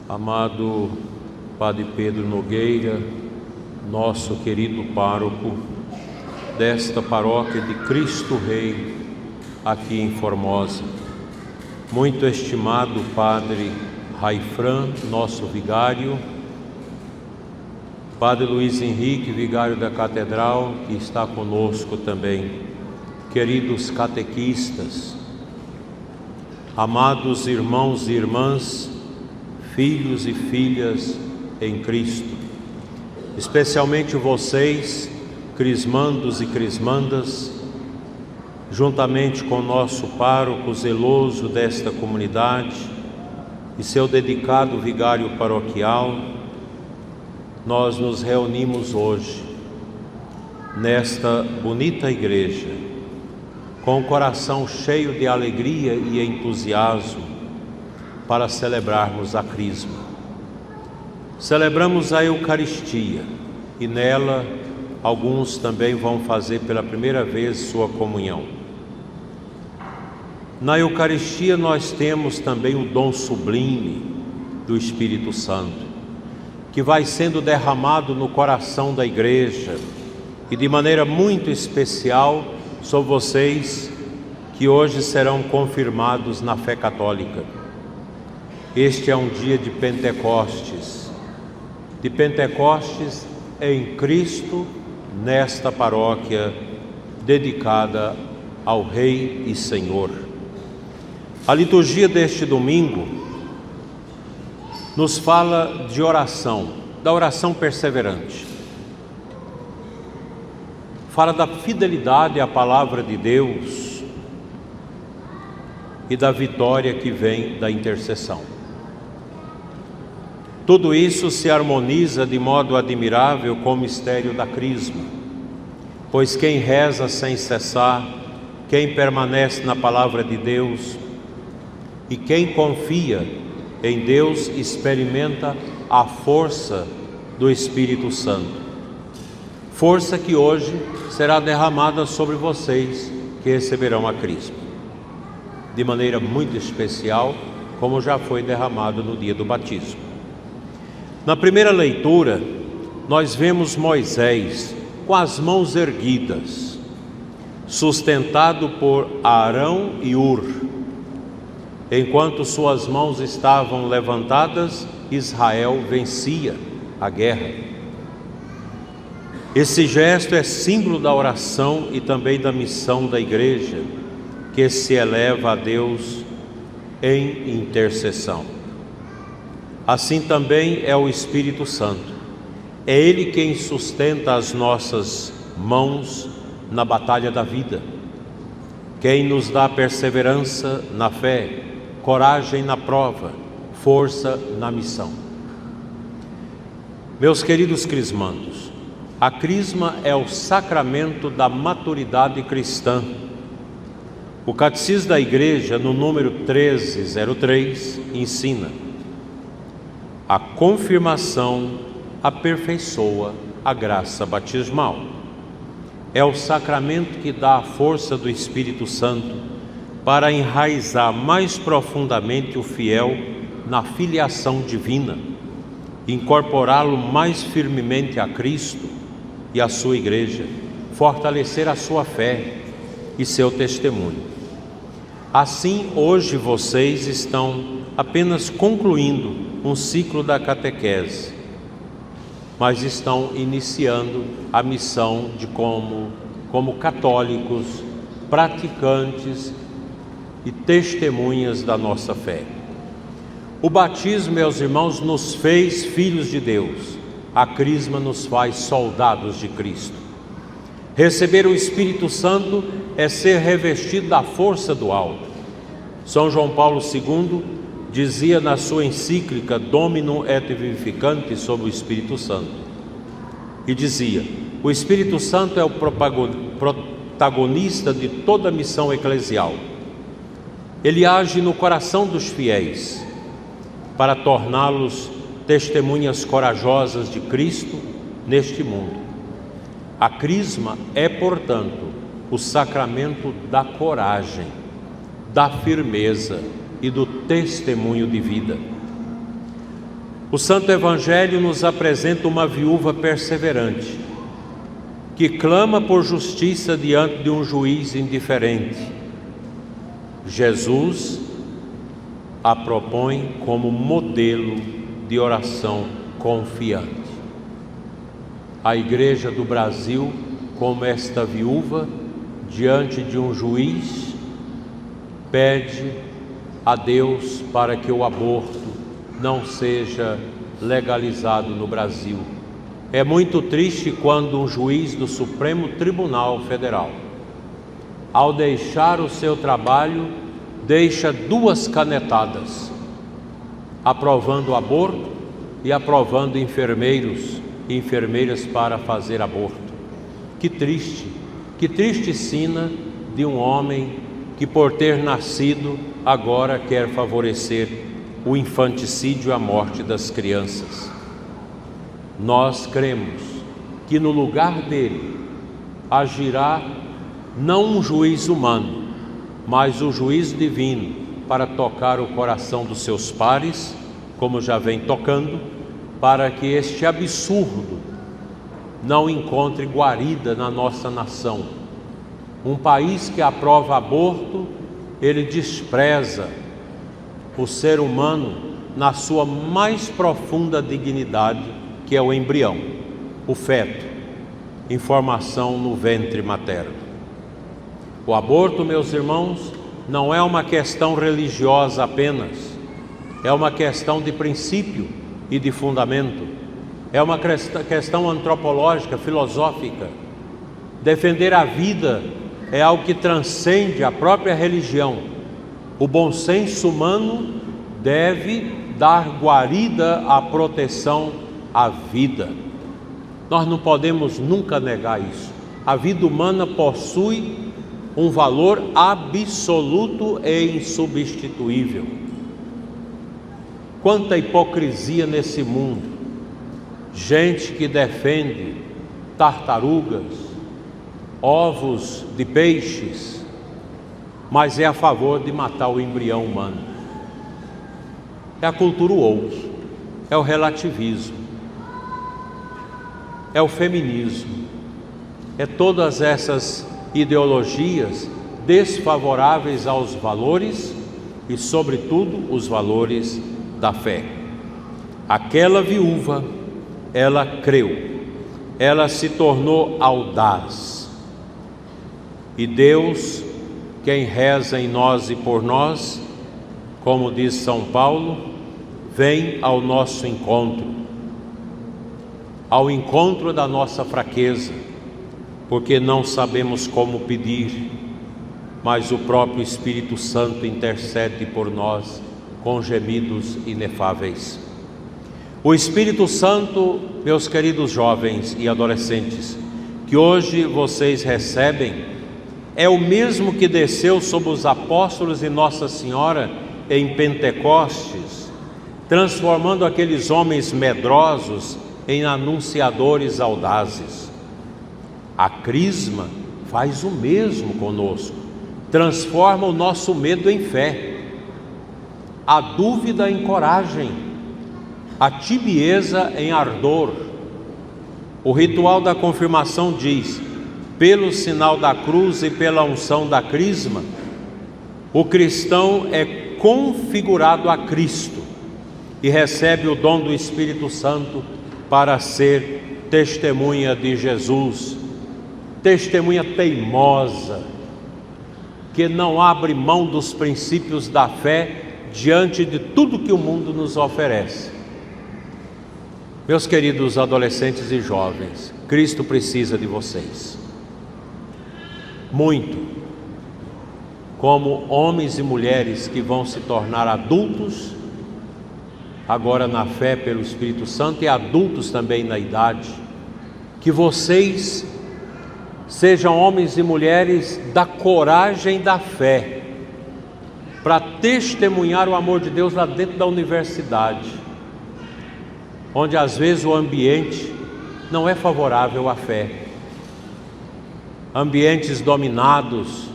Amado Padre Pedro Nogueira, nosso querido pároco desta paróquia de Cristo Rei aqui em Formosa, muito estimado Padre Raifran, nosso vigário, Padre Luiz Henrique, vigário da Catedral, que está conosco também, queridos catequistas, amados irmãos e irmãs, filhos e filhas em Cristo, especialmente vocês, crismandos e crismandas, juntamente com o nosso pároco zeloso desta comunidade e seu dedicado vigário paroquial, nós nos reunimos hoje nesta bonita igreja com o coração cheio de alegria e entusiasmo para celebrarmos a Crisma. Celebramos a Eucaristia e nela alguns também vão fazer pela primeira vez sua comunhão. Na Eucaristia nós temos também o dom sublime do Espírito Santo, que vai sendo derramado no coração da igreja e de maneira muito especial sobre vocês que hoje serão confirmados na fé católica. Este é um dia de Pentecostes em Cristo, nesta paróquia dedicada ao Rei e Senhor. A liturgia deste domingo nos fala de oração, da oração perseverante. Fala da fidelidade à palavra de Deus e da vitória que vem da intercessão. Tudo isso se harmoniza de modo admirável com o mistério da Crisma, pois quem reza sem cessar, quem permanece na palavra de Deus e quem confia em Deus experimenta a força do Espírito Santo. Força que hoje será derramada sobre vocês que receberão a Crisma, de maneira muito especial, como já foi derramado no dia do batismo. Na primeira leitura, nós vemos Moisés com as mãos erguidas, sustentado por Arão e Hur. Enquanto suas mãos estavam levantadas, Israel vencia a guerra. Esse gesto é símbolo da oração e também da missão da igreja, que se eleva a Deus em intercessão. Assim também é o Espírito Santo. É Ele quem sustenta as nossas mãos na batalha da vida, quem nos dá perseverança na fé, coragem na prova, força na missão. Meus queridos crismandos, a Crisma é o sacramento da maturidade cristã. O Catecismo da Igreja, no número 1303, ensina: a confirmação aperfeiçoa a graça batismal. É o sacramento que dá a força do Espírito Santo para enraizar mais profundamente o fiel na filiação divina, incorporá-lo mais firmemente a Cristo e a sua igreja, fortalecer a sua fé e seu testemunho. Assim, hoje vocês estão apenas concluindo um ciclo da catequese, mas estão iniciando a missão de como católicos, praticantes e testemunhas da nossa fé. O batismo, meus irmãos, nos fez filhos de Deus. A Crisma nos faz soldados de Cristo. Receber o Espírito Santo é ser revestido da força do alto. São João Paulo II dizia na sua encíclica Dominum et Vivificantes sobre o Espírito Santo, e dizia: o Espírito Santo é o protagonista de toda a missão eclesial. Ele age no coração dos fiéis para torná-los testemunhas corajosas de Cristo neste mundo. A Crisma é, portanto, o sacramento da coragem, da firmeza e do testemunho de vida. O Santo Evangelho nos apresenta uma viúva perseverante, que clama por justiça diante de um juiz indiferente. Jesus a propõe como modelo de oração confiante. A Igreja do Brasil, como esta viúva, diante de um juiz, pede a Deus para que o aborto não seja legalizado no Brasil. É muito triste quando um juiz do Supremo Tribunal Federal, ao deixar o seu trabalho, deixa 2 canetadas, aprovando o aborto e aprovando enfermeiros e enfermeiras para fazer aborto. Que triste sina de um homem que, por ter nascido, agora quer favorecer o infanticídio e a morte das crianças. Nós cremos que no lugar dele agirá não um juiz humano, mas o juiz divino, para tocar o coração dos seus pares, como já vem tocando, para que este absurdo não encontre guarida na nossa nação. Um país que aprova aborto, ele despreza o ser humano na sua mais profunda dignidade, que é o embrião, o feto, em formação no ventre materno. O aborto, meus irmãos, não é uma questão religiosa apenas, é uma questão de princípio e de fundamento, é uma questão antropológica, filosófica. Defender a vida é algo que transcende a própria religião. O bom senso humano deve dar guarida à proteção à vida. Nós não podemos nunca negar isso. A vida humana possui um valor absoluto e insubstituível. Quanta hipocrisia nesse mundo. Gente que defende tartarugas, ovos de peixes, mas é a favor de matar o embrião humano. É a cultura woke, é o relativismo, é o feminismo, é todas essas ideologias desfavoráveis aos valores e, sobretudo, os valores da fé. Aquela viúva, ela creu, ela se tornou audaz. E Deus, quem reza em nós e por nós, como diz São Paulo, vem ao nosso encontro, ao encontro da nossa fraqueza, porque não sabemos como pedir, mas o próprio Espírito Santo intercede por nós com gemidos inefáveis. O Espírito Santo, meus queridos jovens e adolescentes, que hoje vocês recebem, é o mesmo que desceu sobre os apóstolos e Nossa Senhora em Pentecostes, transformando aqueles homens medrosos em anunciadores audazes. A Crisma faz o mesmo conosco, transforma o nosso medo em fé, a dúvida em coragem, a tibieza em ardor. O ritual da confirmação diz: pelo sinal da cruz e pela unção da Crisma, o cristão é configurado a Cristo e recebe o dom do Espírito Santo para ser testemunha de Jesus, testemunha teimosa, que não abre mão dos princípios da fé diante de tudo que o mundo nos oferece. Meus queridos adolescentes e jovens, Cristo precisa de vocês, muito, como homens e mulheres que vão se tornar adultos, agora na fé pelo Espírito Santo, e adultos também na idade, que vocês sejam homens e mulheres da coragem da fé, para testemunhar o amor de Deus lá dentro da universidade, onde às vezes o ambiente não é favorável à fé. Ambientes dominados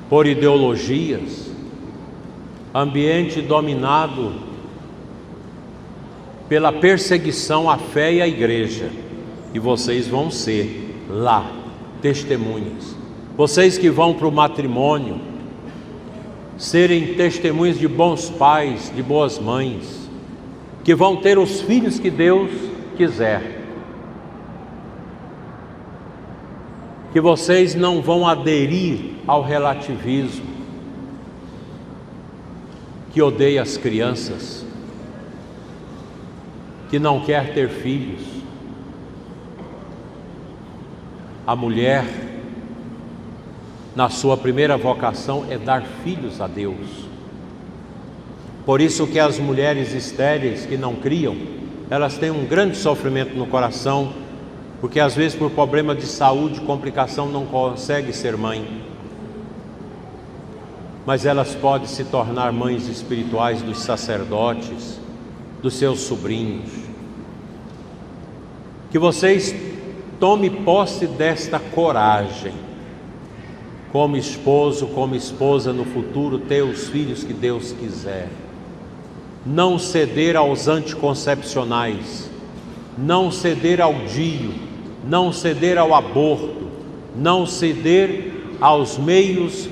por ideologias, ambiente dominado pela perseguição à fé e à igreja, e vocês vão ser lá testemunhas. Vocês que vão para o matrimônio, serem testemunhas de bons pais, de boas mães, que vão ter os filhos que Deus quiser. Que vocês não vão aderir ao relativismo, que odeia as crianças, que não quer ter filhos. A mulher, na sua primeira vocação, é dar filhos a Deus. Por isso que as mulheres estéreis que não criam, elas têm um grande sofrimento no coração, porque às vezes por problema de saúde, complicação, não consegue ser mãe. Mas elas podem se tornar mães espirituais dos sacerdotes, dos seus sobrinhos. Que vocês tomem posse desta coragem, como esposo, como esposa no futuro, ter os filhos que Deus quiser. Não ceder aos anticoncepcionais, não ceder ao DIU, não ceder ao aborto, não ceder aos meios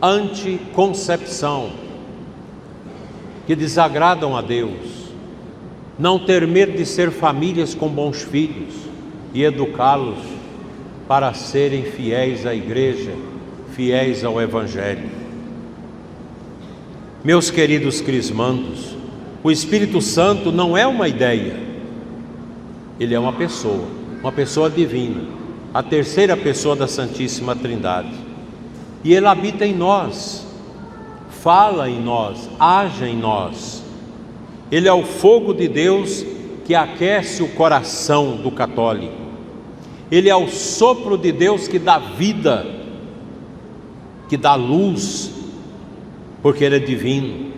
anticoncepção que desagradam a Deus. Não ter medo de ser famílias com bons filhos e educá-los para serem fiéis à igreja, fiéis ao Evangelho. Meus queridos crismandos, o Espírito Santo não é uma ideia, ele é uma pessoa divina, a terceira pessoa da Santíssima Trindade. E ele habita em nós, fala em nós, age em nós. Ele é o fogo de Deus que aquece o coração do católico. Ele é o sopro de Deus que dá vida, que dá luz, porque ele é divino,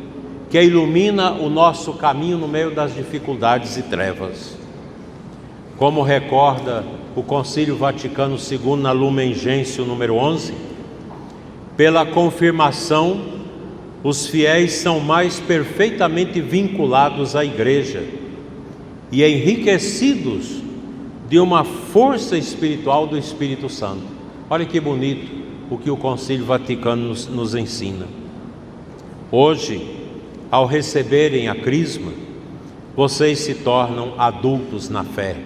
que ilumina o nosso caminho no meio das dificuldades e trevas. Como recorda o Concílio Vaticano II na Lumen Gentium número 11, pela confirmação, os fiéis são mais perfeitamente vinculados à igreja e enriquecidos de uma força espiritual do Espírito Santo. Olha que bonito o que o Concílio Vaticano nos ensina. Hoje, ao receberem a crisma, vocês se tornam adultos na fé.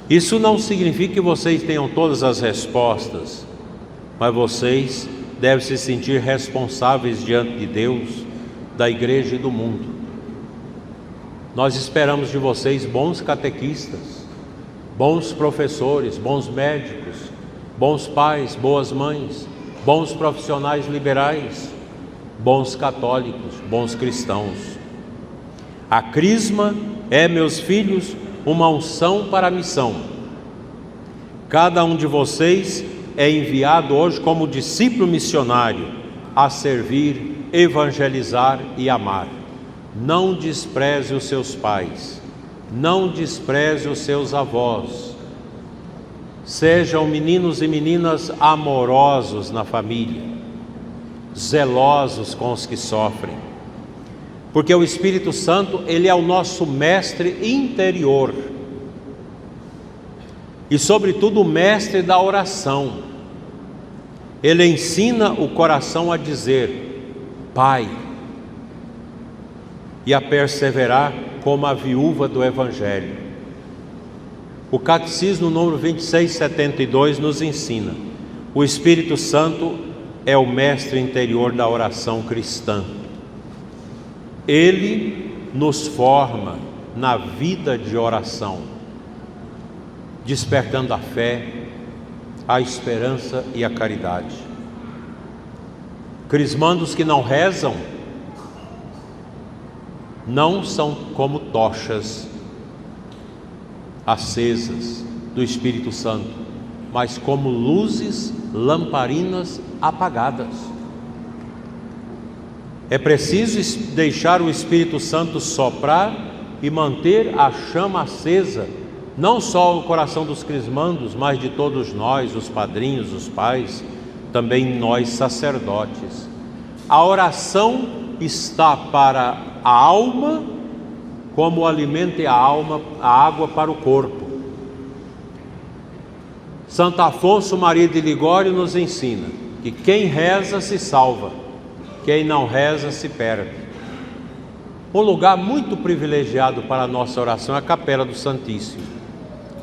Isso não significa que vocês tenham todas as respostas, mas vocês devem se sentir responsáveis diante de Deus, da igreja e do mundo. Nós esperamos de vocês bons catequistas, bons professores, bons médicos, bons pais, boas mães, bons profissionais liberais, bons católicos, bons cristãos. A crisma é, meus filhos, uma unção para a missão. Cada um de vocês é enviado hoje como discípulo missionário a servir, evangelizar e amar. Não despreze os seus pais, não despreze os seus avós. Sejam meninos e meninas amorosos na família, zelosos com os que sofrem, porque o Espírito Santo, ele é o nosso mestre interior e sobretudo o mestre da oração. Ele ensina o coração a dizer Pai e a perseverar como a viúva do Evangelho. O Catecismo número 2672 nos ensina: o Espírito Santo é o mestre interior da oração cristã. Ele nos forma na vida de oração, despertando a fé, a esperança e a caridade. Crismandos que não rezam não são como tochas acesas do Espírito Santo, mas como luzes lamparinas apagadas. É preciso deixar o Espírito Santo soprar e manter a chama acesa, não só no coração dos crismandos, mas de todos nós, os padrinhos, os pais, também nós sacerdotes. A oração está para a alma como o alimento e a alma, a água para o corpo. Santo Afonso Maria de Ligório nos ensina que quem reza se salva, quem não reza se perde. Um lugar muito privilegiado para a nossa oração é a Capela do Santíssimo.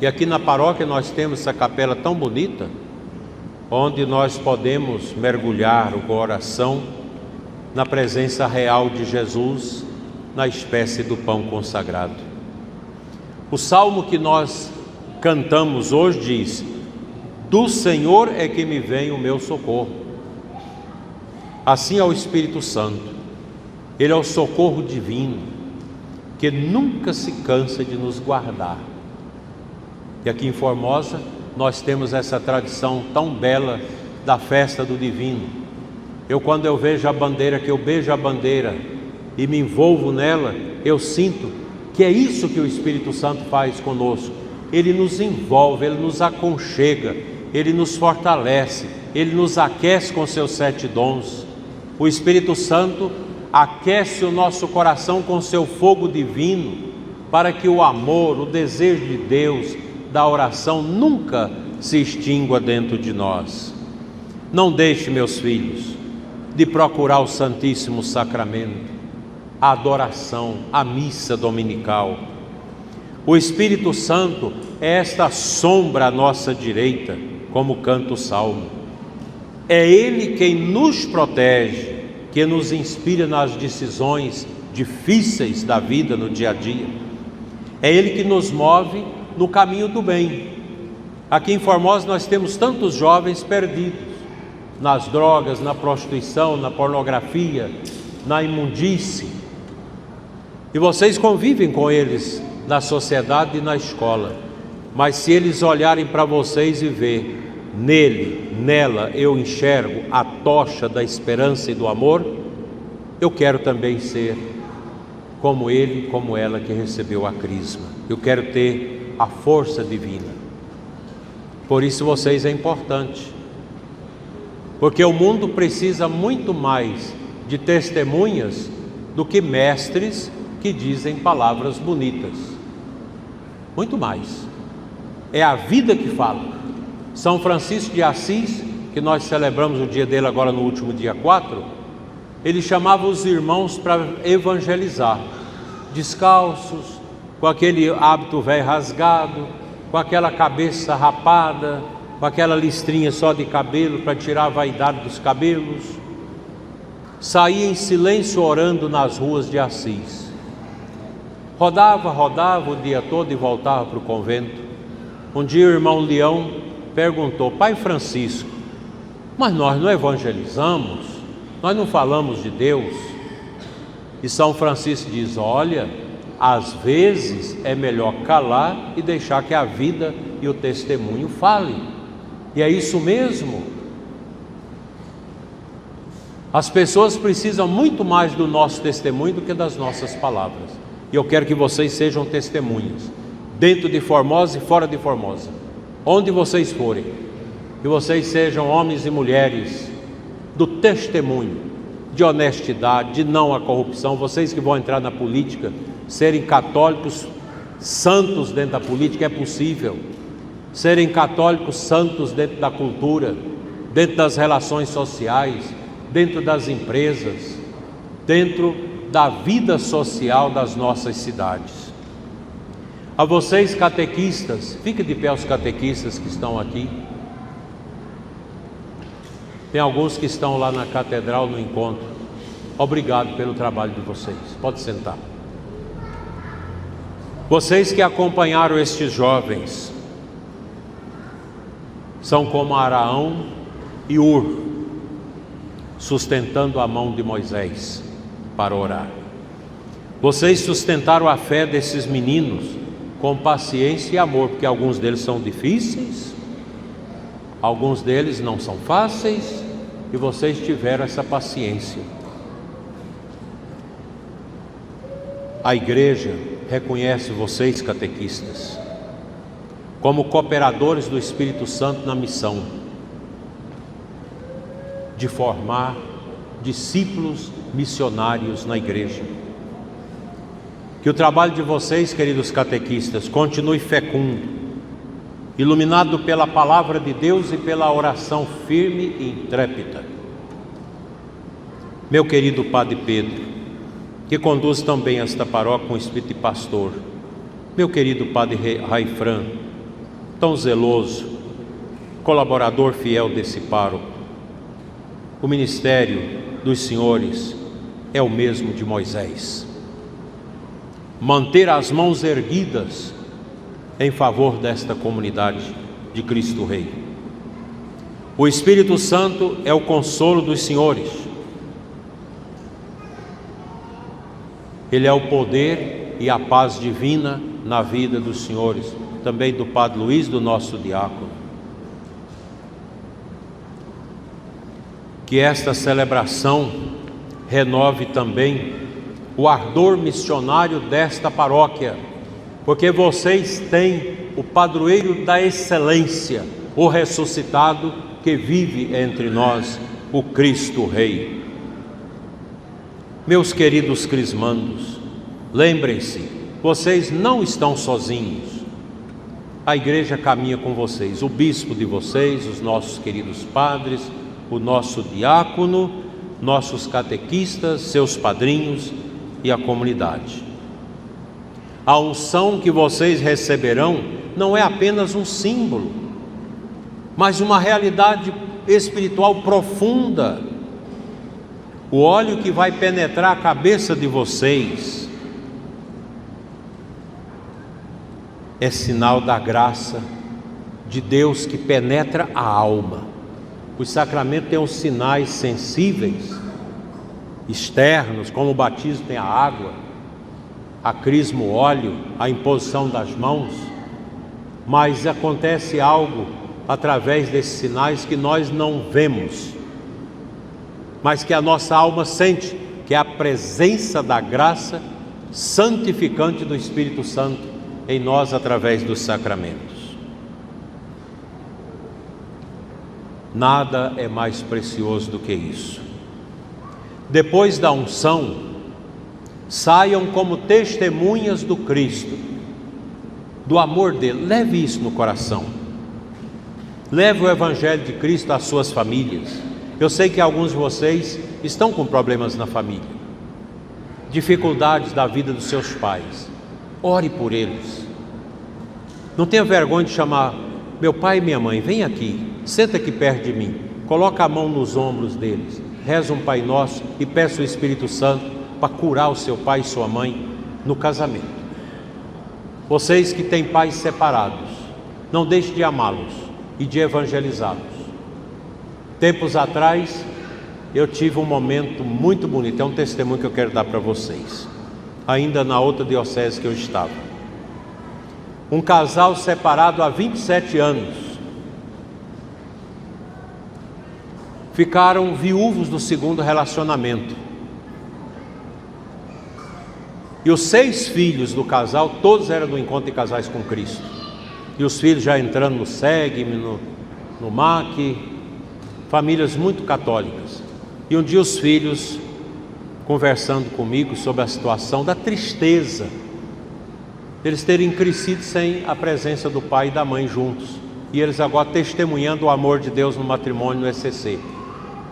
E aqui na paróquia nós temos essa capela tão bonita, onde nós podemos mergulhar o coração na presença real de Jesus, na espécie do pão consagrado. O salmo que nós cantamos hoje diz: do Senhor é que me vem o meu socorro. Assim é o Espírito Santo. Ele é o socorro divino, que nunca se cansa de nos guardar. E aqui em Formosa nós temos essa tradição tão bela da festa do divino. Quando eu vejo a bandeira, que eu beijo a bandeira e me envolvo nela, eu sinto que é isso que o Espírito Santo faz conosco. Ele nos envolve, ele nos aconchega, ele nos fortalece, ele nos aquece com seus 7 dons. O Espírito Santo aquece o nosso coração com seu fogo divino, para que o amor, o desejo de Deus, da oração, nunca se extingua dentro de nós. Não deixe, meus filhos, de procurar o Santíssimo Sacramento, a adoração, a missa dominical. O Espírito Santo é esta sombra à nossa direita, como canta o Salmo. É Ele quem nos protege, que nos inspira nas decisões difíceis da vida no dia a dia. É Ele que nos move no caminho do bem. Aqui em Formosa nós temos tantos jovens perdidos nas drogas, na prostituição, na pornografia, na imundície. E vocês convivem com eles na sociedade e na escola. Mas se eles olharem para vocês e ver nele, nela, eu enxergo a tocha da esperança e do amor, eu quero também ser como ele, como ela que recebeu a crisma. Eu quero ter a força divina. Por isso vocês é importante, porque o mundo precisa muito mais de testemunhas do que mestres que dizem palavras bonitas. Muito mais. É a vida que fala. São Francisco de Assis, que nós celebramos o dia dele agora no último dia 4, ele chamava os irmãos para evangelizar, descalços, com aquele hábito velho rasgado, com aquela cabeça rapada, com aquela listrinha só de cabelo para tirar a vaidade dos cabelos. Saía em silêncio orando nas ruas de Assis. Rodava o dia todo e voltava para o convento. Um dia o irmão Leão perguntou: Pai Francisco, mas nós não evangelizamos, nós não falamos de Deus? E São Francisco diz: olha, às vezes é melhor calar e deixar que a vida e o testemunho falem. E é isso mesmo. As pessoas precisam muito mais do nosso testemunho do que das nossas palavras. E eu quero que vocês sejam testemunhas, dentro de Formosa e fora de Formosa, onde vocês forem, que vocês sejam homens e mulheres do testemunho, de honestidade, de não à corrupção. Vocês que vão entrar na política, serem católicos santos dentro da política, é possível. Serem católicos santos dentro da cultura, dentro das relações sociais, dentro das empresas, dentro da vida social das nossas cidades. A vocês catequistas, fiquem de pé os catequistas que estão aqui. Tem alguns que estão lá na catedral no encontro. Obrigado pelo trabalho de vocês. Pode sentar. Vocês que acompanharam estes jovens são como Araão e Ur, sustentando a mão de Moisés para orar. Vocês sustentaram a fé desses meninos com paciência e amor, porque alguns deles são difíceis, alguns deles não são fáceis, e vocês tiveram essa paciência. A igreja reconhece vocês, catequistas, como cooperadores do Espírito Santo na missão de formar discípulos missionários na igreja. Que o trabalho de vocês, queridos catequistas, continue fecundo, iluminado pela palavra de Deus e pela oração firme e intrépida. Meu querido Padre Pedro, que conduz também esta paróquia com espírito de pastor, meu querido Padre Raifran, tão zeloso, colaborador fiel desse pároco, o ministério dos senhores é o mesmo de Moisés. Manter as mãos erguidas em favor desta comunidade de Cristo Rei. O Espírito Santo é o consolo dos senhores. Ele é o poder e a paz divina na vida dos senhores, também do Padre Luiz, do nosso diácono. Que esta celebração renove também o ardor missionário desta paróquia, porque vocês têm o padroeiro da excelência, o ressuscitado que vive entre nós, o Cristo Rei. Meus queridos crismandos, lembrem-se, vocês não estão sozinhos. A igreja caminha com vocês, o bispo de vocês, os nossos queridos padres, o nosso diácono, nossos catequistas, seus padrinhos e a comunidade. A unção que vocês receberão não é apenas um símbolo, mas uma realidade espiritual profunda. O óleo que vai penetrar a cabeça de vocês é sinal da graça de Deus que penetra a alma. Os sacramentos têm os sinais sensíveis, externos, como o batismo tem a água, a crisma o óleo, a imposição das mãos, mas acontece algo através desses sinais que nós não vemos, mas que a nossa alma sente, que é a presença da graça santificante do Espírito Santo em nós através dos sacramentos. Nada é mais precioso do que isso. Depois da unção, saiam como testemunhas do Cristo, do amor dele. Leve isso no coração. Leve o Evangelho de Cristo às suas famílias. Eu sei que alguns de vocês estão com problemas na família, dificuldades da vida dos seus pais. Ore por eles. Não tenha vergonha de chamar meu pai e minha mãe, vem aqui, senta aqui perto de mim, coloca a mão nos ombros deles, reza um Pai Nosso e peça o Espírito Santo para curar o seu pai e sua mãe no casamento. Vocês que têm pais separados, não deixem de amá-los e de evangelizá-los. Tempos atrás, eu tive um momento muito bonito, é um testemunho que eu quero dar para vocês, ainda na outra diocese que eu estava. Um casal separado há 27 anos, ficaram viúvos do segundo relacionamento, e os 6 filhos do casal, todos eram do Encontro de Casais com Cristo, e os filhos já entrando no SEGM, no MAC, famílias muito católicas. E um dia os filhos conversando comigo sobre a situação da tristeza eles terem crescido sem a presença do pai e da mãe juntos, e eles agora testemunhando o amor de Deus no matrimônio no ECC.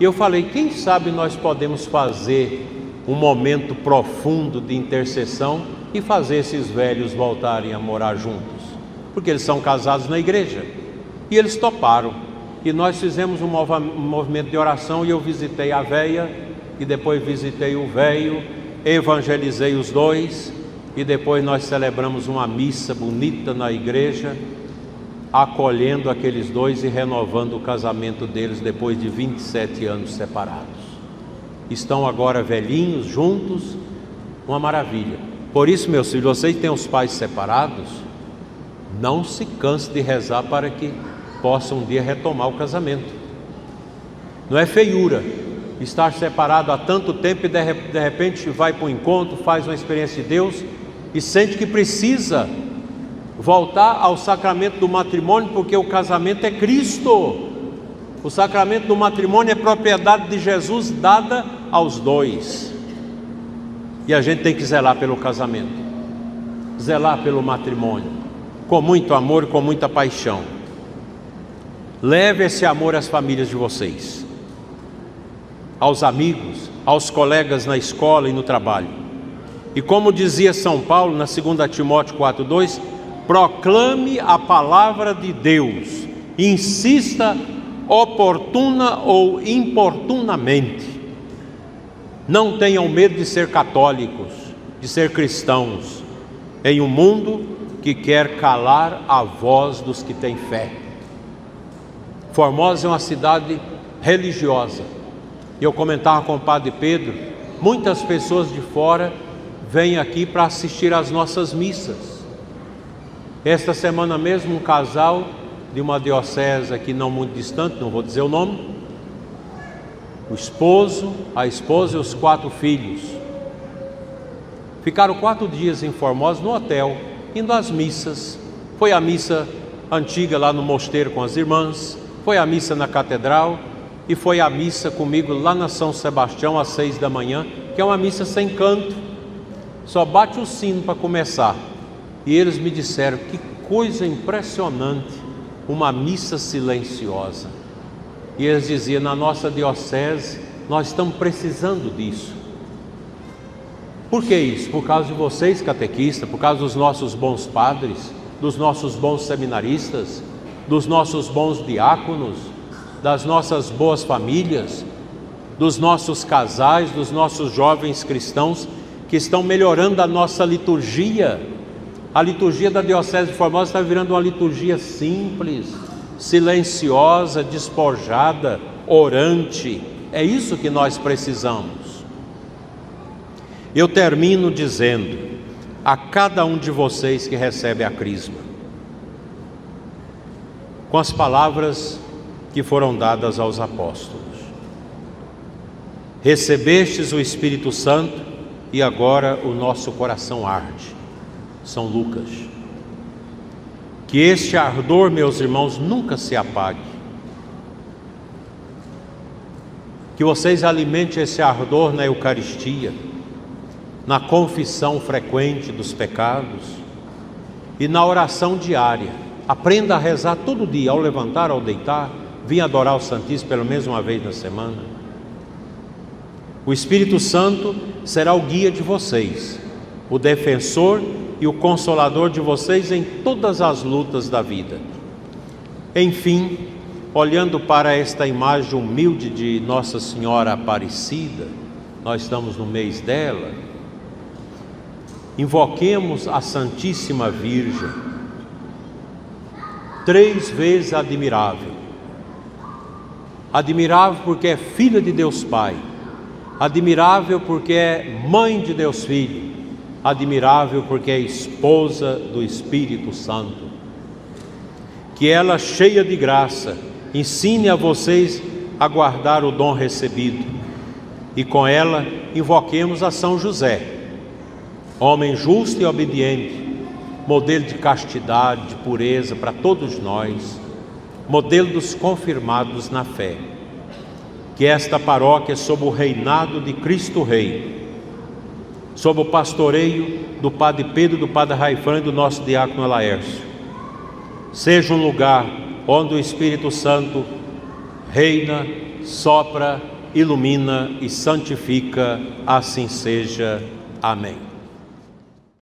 E eu falei, quem sabe nós podemos fazer um momento profundo de intercessão e fazer esses velhos voltarem a morar juntos, porque eles são casados na igreja. E eles toparam, e nós fizemos um movimento de oração, e eu visitei a véia, e depois visitei o véio, evangelizei os dois, e depois nós celebramos uma missa bonita na igreja, acolhendo aqueles dois e renovando o casamento deles depois de 27 anos separados. Estão agora velhinhos, juntos, uma maravilha. Por isso, meus filhos, vocês que têm os pais separados, não se canse de rezar para que possam um dia retomar o casamento. Não é feiura estar separado há tanto tempo e de repente vai para o encontro, faz uma experiência de Deus e sente que precisa voltar ao sacramento do matrimônio, porque o casamento é Cristo. O sacramento do matrimônio é propriedade de Jesus dada aos dois, e a gente tem que zelar pelo casamento. zelar pelo matrimônio, com muito amor e com muita paixão. Leve esse amor às famílias de vocês, aos amigos, aos colegas na escola e no trabalho. E como dizia São Paulo na 2 Timóteo 4,2, proclame a palavra de Deus, insista oportuna ou importunamente. Não tenham medo de ser católicos, de ser cristãos, em um mundo que quer calar a voz dos que têm fé. Formosa é uma cidade religiosa. Eu comentava com o Padre Pedro, muitas pessoas de fora vêm aqui para assistir às nossas missas. Esta semana mesmo, um casal de uma diocese aqui não muito distante, não vou dizer o nome, o esposo, a esposa e os 4 filhos, ficaram 4 dias em Formosa no hotel, indo às missas. Foi a missa antiga lá no mosteiro com as irmãs, foi a missa na catedral e foi a missa comigo lá na São Sebastião às 6 da manhã, que é uma missa sem canto, só bate o sino para começar. E eles me disseram, que coisa impressionante, uma missa silenciosa. E eles diziam, na nossa diocese nós estamos precisando disso. Por que isso? Por causa de vocês, catequistas, por causa dos nossos bons padres, dos nossos bons seminaristas, dos nossos bons diáconos, das nossas boas famílias, dos nossos casais, dos nossos jovens cristãos que estão melhorando a nossa liturgia. A liturgia da Diocese de Formosa está virando uma liturgia simples, silenciosa, despojada, orante. É isso que nós precisamos. Eu termino dizendo a cada um de vocês que recebe a crisma, com as palavras que foram dadas aos apóstolos: recebestes o Espírito Santo e agora o nosso coração arde. São Lucas. Que este ardor, meus irmãos, nunca se apague. Que vocês alimentem esse ardor na Eucaristia, na confissão frequente dos pecados e na oração diária. Aprenda a rezar todo dia, ao levantar, ao deitar. Venha adorar o Santíssimo pelo menos uma vez na semana. O Espírito Santo será o guia de vocês, o defensor e o consolador de vocês em todas as lutas da vida. Enfim, olhando para esta imagem humilde de Nossa Senhora Aparecida, nós estamos no mês dela, invoquemos a Santíssima Virgem, 3 vezes admirável. Admirável porque é filha de Deus Pai, admirável porque é mãe de Deus Filho, admirável porque é esposa do Espírito Santo. Que ela, cheia de graça, ensine a vocês a guardar o dom recebido, e com ela invoquemos a São José, homem justo e obediente, modelo de castidade, de pureza para todos nós, modelo dos confirmados na fé. Que esta paróquia, sob o reinado de Cristo Rei, sob o pastoreio do Padre Pedro, do Padre Raifran e do nosso diácono Laércio, seja um lugar onde o Espírito Santo reina, sopra, ilumina e santifica. Assim seja. Amém.